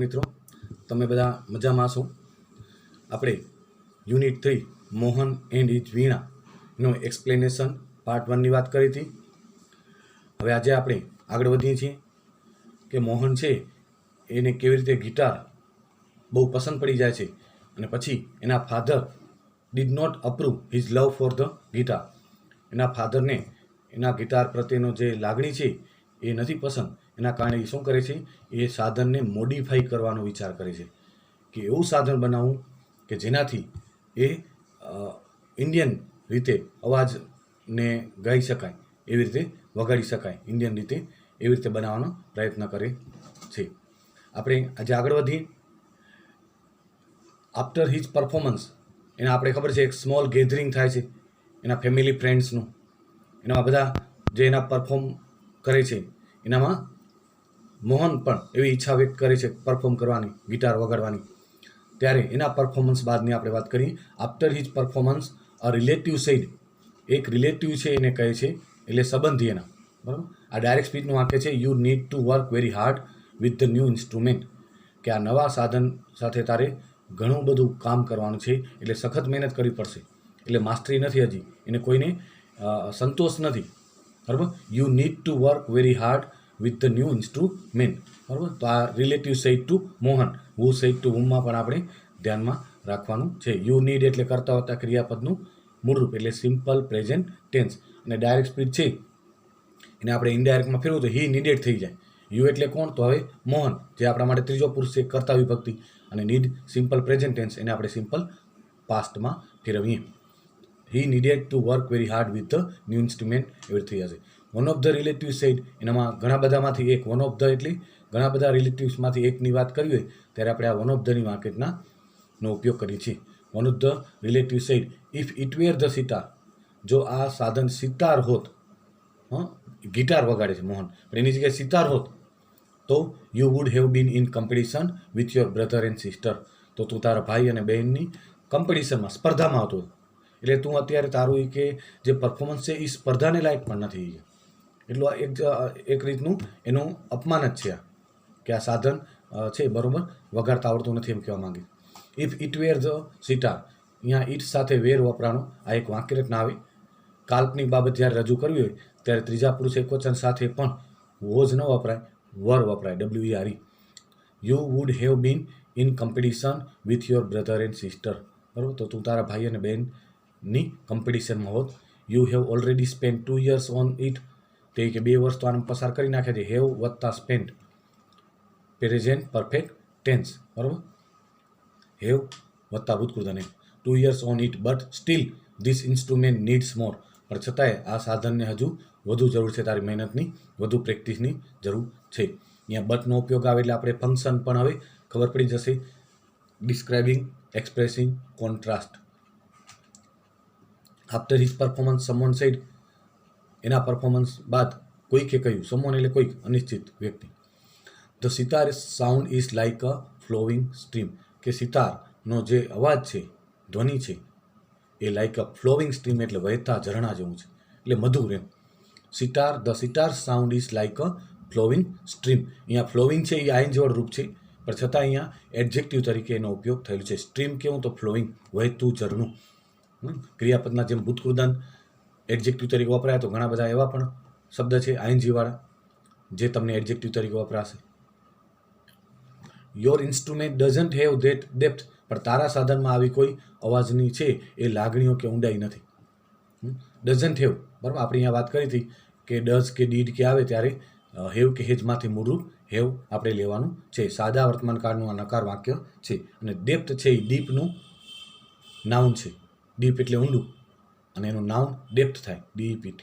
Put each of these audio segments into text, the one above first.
મિત્રો, તમે બધા મજામાં છો? આપણે યુનિટ 3 મોહન એન્ડ ઇઝ વીણાનો એક્સપ્લેનેશન પાર્ટ 1ની વાત કરી હતી. હવે આજે આપણે આગળ વધીએ છીએ કે મોહન છે એને કેવી રીતે ગિટાર બહુ પસંદ પડી જાય છે અને પછી એના father did not approve his love for the guitar. એના ફાધરને એના ગિટાર પ્રત્યેનો જે લાગણી છે એ નથી પસંદ. એના કારણે એ શું કરે છે, એ સાધનને મોડિફાઈ કરવાનો વિચાર કરે છે કે એવું સાધન બનાવવું કે જેનાથી એ ઇન્ડિયન રીતે અવાજને ગાઈ શકાય, એવી રીતે વગાડી શકાય, ઇન્ડિયન રીતે એવી રીતે બનાવવાનો પ્રયત્ન કરે છે. આપણે આજે આગળ વધીએ. આફ્ટર હિઝ પરફોર્મન્સ, એના આપણે ખબર છે એક સ્મોલ ગેધરિંગ થાય છે એના ફેમિલી ફ્રેન્ડ્સનું. એનામાં બધા જે એના પરફોર્મ કરે છે એનામાં મોહન પણ એવી ઈચ્છા વ્યક્ત કરે છે પરફોર્મ કરવાની, ગિટાર વગાડવાની. ત્યારે એના પરફોર્મન્સ બાદની આપણે વાત કરીએ. After his performance a relative said, એક રિલેટિવ છે એને કહે છે, એટલે સંબંધી એના, બરાબર. આ ડાયરેક્ટ સ્પીચનું વાક્ય છે, you need to work very hard with the new instrument, કે આ નવા સાધન સાથે તારે ઘણું બધું કામ કરવાનું છે, એટલે સખત મહેનત કરવી પડશે. એટલે માસ્ટરી નથી હજી, એને કોઈને સંતોષ નથી, બરાબર. You need to work very hard with the new instrument, બરાબર. તો આ relative said to Mohan, who said to હુમમાં પણ આપણે ધ્યાનમાં રાખવાનું છે. યુ નીડ એટલે કરતા હોતા ક્રિયાપદનું મૂળરૂપ, એટલે સિમ્પલ પ્રેઝન્ટ ટેન્સ. અને ડાયરેક્ટ સ્પીચ છે એને આપણે ઇનડાયરેક્ટમાં ફેરવું તો હી નીડેડ થઈ જાય. યુ એટલે કોણ? તો હવે મોહન, જે આપણા માટે ત્રીજો પુરુષ છે, કર્તા વિભક્તિ. અને નીડ સિમ્પલ પ્રેઝન્ટ ટેન્સ, એને આપણે સિમ્પલ પાસ્ટમાં ફેરવીએ. He needed to work very hard with the new instrument, એવી થઈ જશે. One of the relative said, એનામાં ઘણા બધામાંથી એક, વન ઓફ ધ એટલે ઘણા બધા રિલેટિવ્સમાંથી એકની વાત કરવી હોય ત્યારે આપણે આ વન ઓફ ધની વાક્યનો ઉપયોગ કરીએ છીએ. One of the relative said, if it were the sitar, જો આ સાધન સિતાર હોત, ગિટાર વગાડે છે મોહન, પણ એની જગ્યાએ સિતાર હોત તો you would have been in competition with your brother and sister, તો તું તારા ભાઈ અને બહેનની કોમ્પિટિશનમાં, સ્પર્ધામાં હતો. એટલે તું અત્યારે તારું કે જે પરફોર્મન્સ છે એ સ્પર્ધાને લાયક પણ નથી. એટલું એક રીતનું એનું અપમાન જ છે આ, કે આ સાધન છે બરાબર વગાડતા આવડતું નથી, એમ કહેવા માંગે. If it were the sitar, અહીંયા ઇટ સાથે વેર વપરાણો, આ એક વાક્યરચના આવે. કાલ્પનિક બાબત જ્યારે રજૂ કરવી હોય ત્યારે ત્રીજા પુરુષ એકવચન સાથે પણ વોઝ ન વપરાય, વર વપરાય, WERE. You would have been in competition with your brother and sister, બરાબર. તો તું તારા ભાઈ અને બહેનની કોમ્પિટિશનમાં હોત. You have already spend 2 years on it, તે કે 2 વર્ષ તો આને પસાર કરી નાખ્યા છે. હેવ વત્તા સ્પેન્ડ, પ્રેઝન્ટ પરફેક્ટ ટેન્સ, બરાબર. હેવ વત્તા ભૂતકૃત અને 2 years on it, but still this instrument needs more, પણ છતાંય આ સાધનને હજુ વધુ જરૂર છે, તારી મહેનતની, વધુ પ્રેક્ટિસની જરૂર છે. અહીંયા બટનો ઉપયોગ આવે એટલે આપણે ફંક્શન પણ હવે ખબર પડી જશે. Describing, expressing, contrast. After his performance someone said, એના પરફોર્મન્સ બાદ કોઈકે કહ્યું, સમવન એટલે કોઈક, અનિશ્ચિત વ્યક્તિ. The sitar sound is like a flowing stream, કે સિતારનો જે અવાજ છે, ધ્વનિ છે, એ લાઇક અ ફ્લોવિંગ સ્ટ્રીમ એટલે વહેતા ઝરણા જેવું છે, એટલે મધુર એમ. Sitar, the sitar sound is like a flowing stream. અહીંયા ફ્લોવિંગ છે એ આઈન જેવળ રૂપ છે, પણ છતાં અહીંયા એડજેક્ટિવ તરીકે એનો ઉપયોગ થયેલો છે. સ્ટ્રીમ કેવું? તો ફ્લોવિંગ, વહેતું ઝરણું. ક્રિયાપદના જેમ ભૂતકૃદન એડજેક્ટિવ તરીકે વપરાય, તો ઘણા બધા એવા પણ શબ્દ છે આઈનજીવાળા જે તમને એડજેક્ટિવ તરીકે વપરાશે. Your instrument doesn't have that depth, પણ તારા સાધનમાં આવી કોઈ અવાજની છે એ લાગણીઓ કે ઊંડાઈ નથી. ડઝન્ટ હેવ, બરાબર. આપણે અહીંયા વાત કરી હતી કે ડઝ કે ડીડ કે આવે ત્યારે હેવ કે હેજમાંથી મૂળરૂપ હેવ આપણે લેવાનું છે. સાદા વર્તમાન કાળનું આ નકાર વાક્ય છે. અને ડેપ્થ છે એ ડીપનું નાઉન છે. ડીપ એટલે ઊંડું, અને એનું નાઉન ડેપ્થ થાય, DEPT.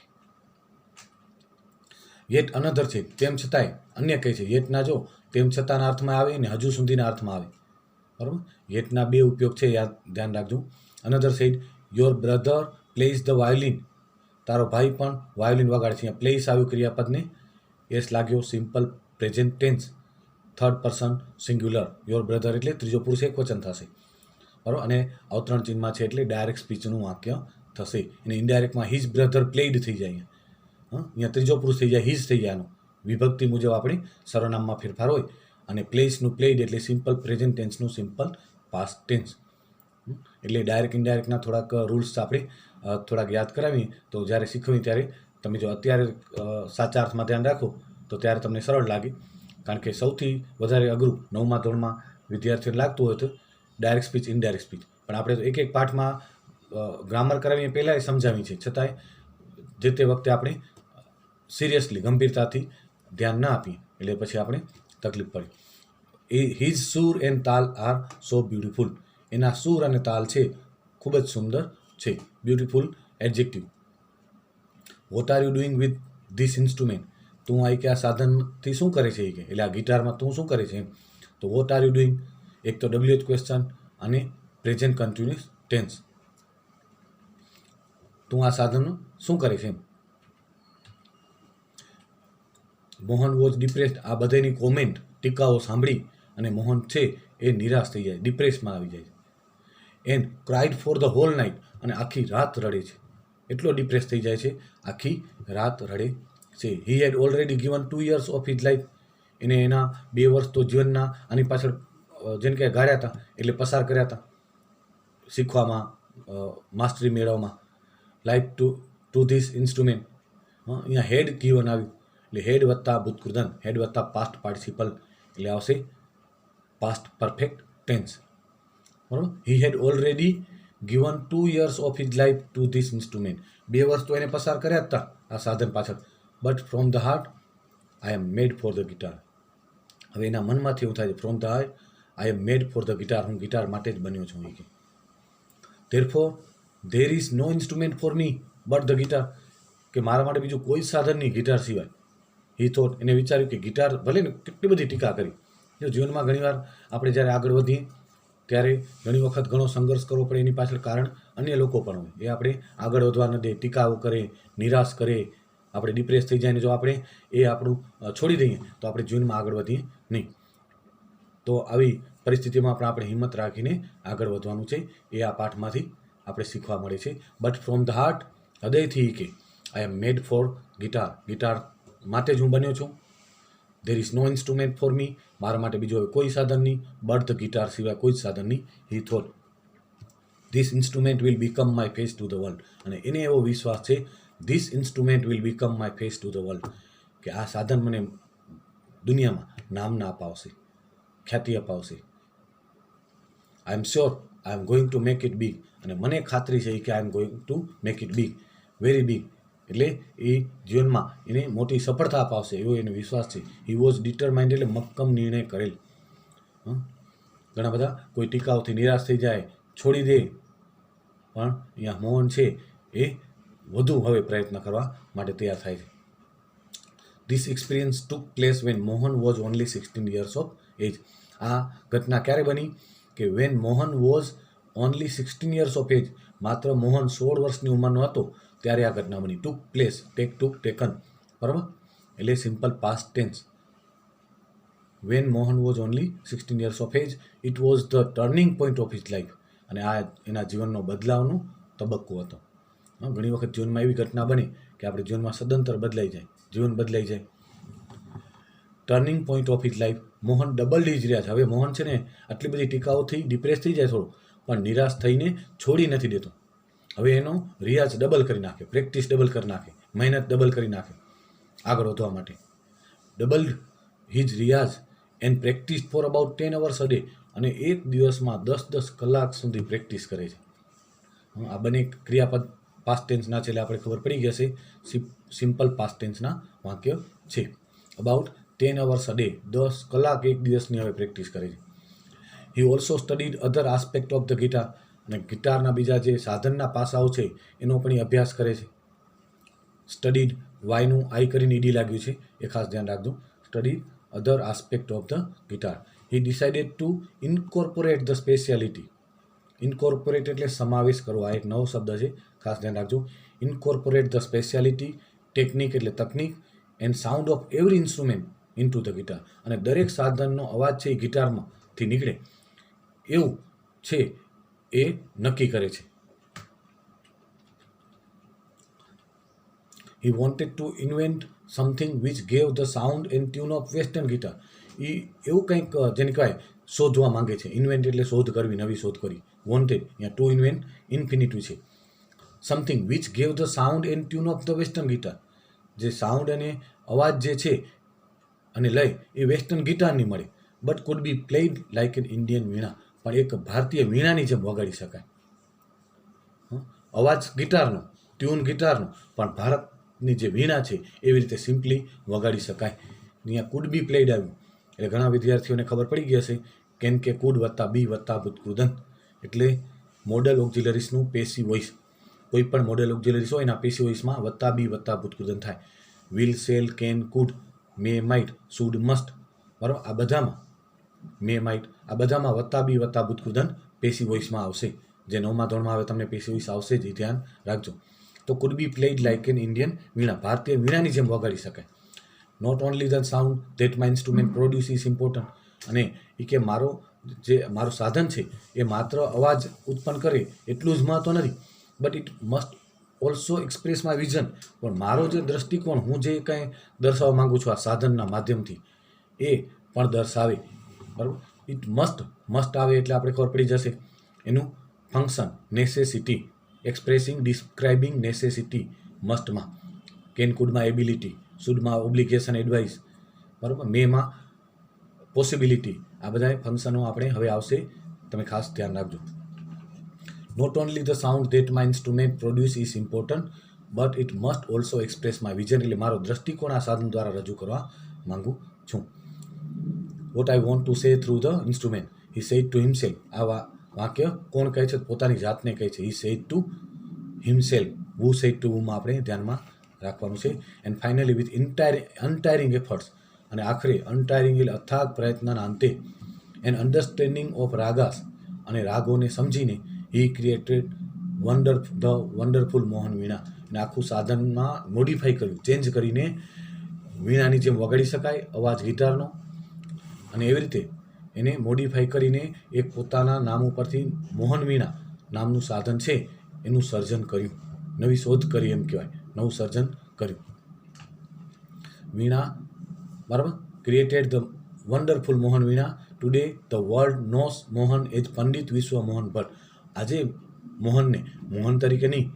યેટ અનધર છે, તેમ છતાંય, અન્ય કહે છે. યેટના જો તેમ છતાંના અર્થમાં આવે ને હજુ સુધીના અર્થમાં આવે, બરાબર. યેટના બે ઉપયોગ છે, યાદ ધ્યાન રાખજો. Another said, your brother plays the violin, તારો ભાઈ પણ વાયોલિન વગાડે છે. અહીંયા પ્લેસ આવ્યું ક્રિયાપદને, એસ લાગ્યો, simple present tense, third person singular. Your brother એટલે ત્રીજો પુરુષ એકવચન થશે, બરાબર. અને અવતરણ ચિહ્નમાં છે એટલે ડાયરેક્ટ સ્પીચનું વાક્ય થશે. અને ઇનડાયરેક્ટમાં હિઝ બ્રધર પ્લેઇડ થઈ જાય. અહીંયા ત્રીજો પુરુષ થઈ જાય, હિઝ થઈ જાય. આનો વિભક્તિ મુજબ આપણે સર્વનામમાં ફેરફાર હોય અને પ્લેસનું પ્લેડ એટલે સિમ્પલ પ્રેઝન્ટ ટેન્સનું સિમ્પલ પાસ્ટ ટેન્સ. એટલે ડાયરેક્ટ ઇનડાયરેક્ટના થોડાક રૂલ્સ આપણે થોડાક યાદ કરાવીએ તો જ્યારે શીખવીએ ત્યારે તમે જો અત્યારે સાચા અર્થમાં ધ્યાન રાખો તો ત્યારે તમને સરળ લાગે. કારણ કે સૌથી વધારે અઘરું 9મા ધોરણમાં વિદ્યાર્થીઓને લાગતું હોય તો ડાયરેક્ટ સ્પીચ ઇનડાયરેક્ટ સ્પીચ. પણ આપણે તો એક એક પાઠમાં ગ્રામર કરાવીએ પહેલાં સમજાવીએ છીએ, છતાંય જે તે વખતે આપણે સિરિયસલી ગંભીરતાથી ધ્યાન ના આપીએ એટલે પછી આપણે તકલીફ પડે. હિઝ સૂર એન્ડ તાલ આર સો બ્યુટિફુલ. એના સૂર અને તાલ છે ખૂબ જ સુંદર છે. Beautiful adjective. What are you doing with this instrument. તું આ કે આ સાધનથી શું કરે છે એ કે, એટલે આ ગિટારમાં તું શું કરે છે એમ. તો વોટ આર યુ ડુઈંગ એક તો WH ક્વેશ્ચન અને પ્રેઝન્ટ કન્ટિન્યુઅસ ટેન્સ. તું આ સાધનનું શું કરે છે એમ. Mohan was depressed. આ બધાની કોમેન્ટ ટીકાઓ સાંભળી અને મોહન છે એ નિરાશ થઈ જાય, ડિપ્રેસમાં આવી જાય છે. And cried for the whole night. અને આખી રાત રડે છે, એટલો ડિપ્રેસ થઈ જાય છે, આખી રાત રડે છે. He had already given 2 years of his life. એને એના 2 વર્ષ તો જીવનના આની પાછળ જેને કે ગાળ્યા હતા, એટલે પસાર કર્યા હતા શીખવામાં, માસ્ટરી મેળવવામાં. Life to this instrument. અહીંયા હેડ ગિવન આવ્યું એટલે હેડ વત્તા ભૂતકૃદન, હેડ વત્તા પાસ્ટ પાર્ટિસિપલ એટલે આવશે પાસ્ટ પરફેક્ટ ટેન્સ. બરાબર. He had already given 2 years of his life to this instrument. 2 વર્ષ તો એને પસાર કર્યા જ હતા આ સાધન પાછળ. But from the heart I am made for the guitar. હવે એના મનમાંથી એવું થાય છે, from the heart I am made for the guitar. હું ગિટાર માટે જ બન્યો છું. એ કે therefore there is no instrument for me but the guitar. કે મારા માટે બીજું કોઈ સાધન નહીં ગિટાર સિવાય. He thought. એને વિચાર્યું કે ગિટાર ભલે ને કેટલી બધી ટીકા કરી. જો જીવનમાં ઘણીવાર આપણે જ્યારે આગળ વધીએ ત્યારે ઘણી વખત ઘણો સંઘર્ષ કરવો પડે. એની પાછળ કારણ અન્ય લોકો પણ હોય. એ આપણે આગળ વધવા ન દે, ટીકાઓ કરે, નિરાશ કરે, આપણે ડિપ્રેસ થઈ જાય. ને જો આપણે એ આપણું છોડી દઈએ તો આપણે જીવનમાં આગળ વધીએ નહીં. તો આવી પરિસ્થિતિમાં પણ આપણે હિંમત રાખીને આગળ વધવાનું છે. એ આ પાઠમાંથી આપણે શીખવા મળે છે. બટ ફ્રોમ ધ હાર્ટ, હૃદયથી કે I am made for guitar. Guitar માટે જ હું બન્યો છું. There is no instrument for me. મારા માટે બીજો કોઈ સાધન નહીં બટ ધ ગિટાર સિવાય કોઈ જ સાધન નહીં. He thought this instrument will become my face to the world. અને એને એવો વિશ્વાસ છે, this instrument will become my face to the world, કે આ સાધન મને દુનિયામાં નામના અપાવશે, ખ્યાતિ અપાવશે. I am sure I am going to make it big. અને મને ખાતરી છે કે I am going to make it big, very big. એટલે એ જીવનમાં એને મોટી સફળતા અપાવશે એવો એને વિશ્વાસ છે. હી વોઝ ડિટરમાઇન્ડ એટલે મક્કમ નિર્ણય કરેલ. ઘણા બધા કોઈ ટીકાઓથી નિરાશ થઈ જાય, છોડી દે, પણ અહીંયા મોહન છે એ વધુ હવે પ્રયત્ન કરવા માટે તૈયાર થાય છે. This experience took place when Mohan was only 16 years of age. આ ઘટના ક્યારે બની કે when Mohan was only 16 years of age. માત્ર મોહન 16 વર્ષની ઉંમરનો હતો ત્યારે આ ઘટના બની. ટુક પ્લેસ, ટેકન, બરાબર, એટલે simple past tense. When Mohan was only 16 years of age, it was the turning point of his life. અને આ એના જીવનનો બદલાવનો તબક્કો હતો. ઘણી વખત જીવનમાં એવી ઘટના બની કે આપણે જીવનમાં સદંતર બદલાઈ જાય, જીવન બદલાઈ જાય. Turning point of his life. Mohan double his રિયાઝ. હવે મોહન છે ને આટલી બધી ટીકાઓથી ડિપ્રેસ થઈ જાય થોડું, પણ નિરાશ થઈને છોડી નથી દેતો. હવે એનો રિયાઝ ડબલ કરી નાખે, પ્રેક્ટિસ ડબલ કરી નાખે, મહેનત ડબલ કરી નાખે આગળ વધવા માટે. Double his Riyaz and practice for about 10 hours a day. અને એક દિવસમાં 10 કલાક સુધી પ્રેક્ટિસ કરે છે. આ બંને ક્રિયાપદ પાસ્ટ ટેન્સના છે એટલે આપણે ખબર પડી જશે. સિમ્પલ પાસ્ટ ટેન્સના વાક્ય છે. અબાઉટ 10 hours a day, 10 કલાક એક દિવસની હવે પ્રેક્ટિસ કરે છે. He also studied other aspect of the guitar. અને ગિટારના બીજા જે સાધનના પાસાઓ છે એનો પણ અભ્યાસ કરે છે. સ્ટડીડ, વાયનું આઈ કરીને ઈડી લાગ્યું છે એ ખાસ ધ્યાન રાખજો. Studied other aspect of the guitar. He decided to incorporate the speciality. Incorporate એટલે સમાવેશ કરવો. આ એક નવો શબ્દ છે, ખાસ ધ્યાન રાખજો. ઇન્કોર્પોરેટ ધ સ્પેશિયાલિટી, ટેકનિક એટલે તકનિક, and sound of every instrument into the guitar. અને દરેક સાધનનો અવાજ છે એ ગિટારમાંથી નીકળે એવું છે એ નક્કી કરે છે. He wanted to invent something which gave the sound and tune of western guitar. એ એવું કંઈક જેને કહેવાય શોધવા માંગે છે. ઇન્વેન્ટ એટલે શોધ કરવી, નવી શોધ કરવી. વોન્ટેડ અહીંયા ટુ ઇન્વેન્ટ ઇન્ફિનિટિવ છે. Something which gave the sound and tune of the western guitar. જે સાઉન્ડ અને અવાજ જે છે અને લય એ વેસ્ટર્ન ગિટારની મળે. But could be played like an Indian veena. પણ એક ભારતીય વીણાની જેમ વગાડી શકાય. અવાજ ગિટારનો, ટ્યુન ગિટારનો, પણ ભારતની જે વીણા છે એવી રીતે સિમ્પલી વગાડી શકાય. અહીંયા કુડ બી પ્લેડ આવ્યું એટલે ઘણા વિદ્યાર્થીઓને ખબર પડી ગઈ હશે. કેમ કે કુડ વત્તા બી વત્તા ભૂતકૃદંત એટલે મોડલ ઓક્ઝિલરીસનું પેસી વોઇસ. કોઈ પણ મોડલ ઓક્ઝિલરીસ હોય એના પેસી વોઇસમાં વત્તા બી વત્તા ભૂતકૃદંત થાય. Will, shall, can, could, may, might, should, must, બરાબર. આ બધામાં મે, માઇટ, આ બધામાં વત્તા બી વત્તા ભૂતકૃદંત પેસી વોઇસમાં આવશે. જે 9મા ધોરણમાં આવે તમને પેસી વોઇસ આવશે જ, એ ધ્યાન રાખજો. તો could be played like an Indian veena, ભારતીય વીણાની જેમ વગાડી શકાય. Not only the sound that my instrument produce is important. અને એ કે મારું સાધન છે એ માત્ર અવાજ ઉત્પન્ન કરે એટલું જ મહત્વ નથી. But it must also express my vision. પણ મારો જે દ્રષ્ટિકોણ, હું જે કંઈ દર્શાવવા માગું છું આ સાધનના માધ્યમથી, એ પણ દર્શાવે. બરાબર. ઇટ મસ્ટ આવે એટલે આપણે ખબર પડી જશે એનું function. Necessity, expressing, describing necessity મસ્ટમાં. કેન, કુડમાં એબિલિટી, શુડમાં ઓબ્લિગેશન, એડવાઇસ, બરાબર. મેમાં પોસિબિલિટી. આ બધા ફંક્શનો આપણે હવે આવશે, તમે ખાસ ધ્યાન રાખજો. Not only the sound that my instrument produce is important but it must also express my vision. એટલે મારો દ્રષ્ટિકોણ આ સાધન દ્વારા રજૂ કરવા માંગુ છું. What I want to say through the instrument he said to himself. આ વાક્ય કોણ કહે છે? પોતાની જાતને કહે છે. He said to himself. Who said to હુમાં આપણે ધ્યાનમાં રાખવાનું છે. And finally with untiring efforts. અને આખરે અનટાયરિંગ એટલે અથાગ પ્રયત્નના અંતે એન્ડ અન્ડરસ્ટેન્ડિંગ ઓફ રાગાસ. અને રાગોને સમજીને હી ક્રિએટેડ વન્ડરફુલ મોહન વીણા. અને આખું સાધનમાં મોડિફાઈ કર્યું, ચેન્જ કરીને વીણાની જેમ વગાડી શકાય અવાજ ગિટારનો. અને એવી રીતે એને મોડિફાઈ કરીને એક પોતાના નામ ઉપરથી મોહન વીણા નામનું સાધન છે એનું સર્જન કર્યું. નવી શોધ કરી એમ કહેવાય, નવું સર્જન કર્યું. વીણા, બરાબર. Created the wonderful Mohan veena. Today the world knows Mohan as Pandit Vishwa Mohan Bhatt. આજે મોહનને મોહન તરીકે નહીં,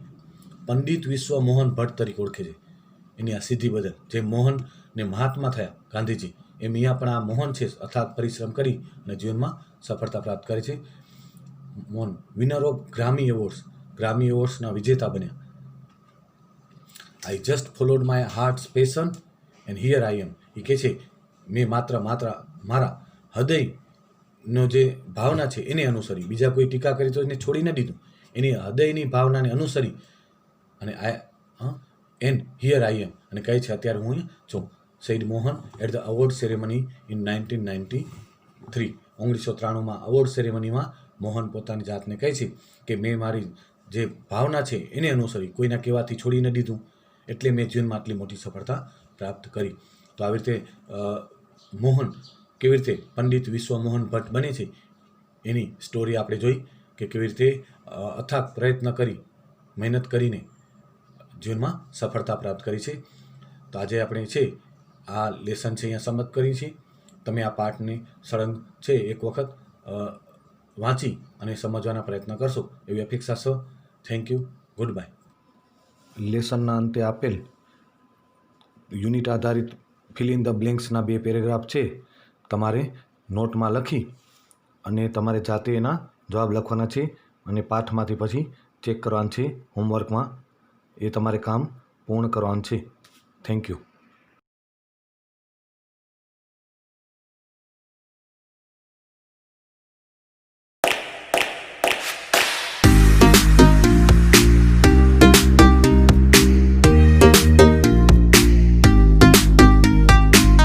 પંડિત વિશ્વ મોહન ભટ્ટ તરીકે ઓળખે છે. એની આ સિદ્ધિ બદલ. જે મોહનને મહાત્મા થયા ગાંધીજી, એમ અહીંયા પણ આ મોહન છે અથાગ પરિશ્રમ કરી અને જીવનમાં સફળતા પ્રાપ્ત કરે છે. Mohan winner of Grammy awards, Grammy એવોર્ડ્સના વિજેતા બન્યા. I just followed my heart's passion and here I am. એ કહે છે મેં માત્ર મારા હૃદયનો જે ભાવના છે એને અનુસરી. બીજા કોઈ ટીકા કરી તો એને છોડી ન દીધું. એની હૃદયની ભાવનાને અનુસરી અને એન્ડ હિયર આઈ એમ. અને કહે છે અત્યારે હું અહીંયા છું. Said Mohan at the award ceremony in 1993. 1993માં અવોર્ડ સેરેમનીમાં મોહન પોતાની જાતને કહે છે કે મેં મારી જે ભાવના છે એને અનુસરી, કોઈના કહેવાથી છોડી ન દીધું, એટલે મેં જીવનમાં આટલી મોટી સફળતા પ્રાપ્ત કરી. તો આવી રીતે મોહન કેવી રીતે પંડિત વિશ્વ મોહન ભટ્ટ બને છે એની સ્ટોરી આપણે જોઈ કે કેવી રીતે અથાગ પ્રયત્ન કરી, મહેનત કરીને જીવનમાં સફળતા પ્રાપ્ત કરી છે. તો આજે આપણે છે આ લેસન છે અહીંયા સમાપ્ત કરી છે. તમે આ પાઠને સળંગ છે એક વખત વાંચી અને સમજવાના પ્રયત્ન કરશો એવી અપેક્ષા છે. Thank you. Good bye. લેસનના અંતે આપેલ યુનિટ આધારિત ફિલ ઇન ધ બ્લેન્ક્સના 2 પેરેગ્રાફ છે, તમારે નોટમાં લખી અને તમારે જાતે એના જવાબ લખવાના છે અને પાઠમાંથી પછી ચેક કરવાનું છે હોમવર્કમાં. એ તમારે કામ પૂર્ણ કરવાનું છે. Thank you.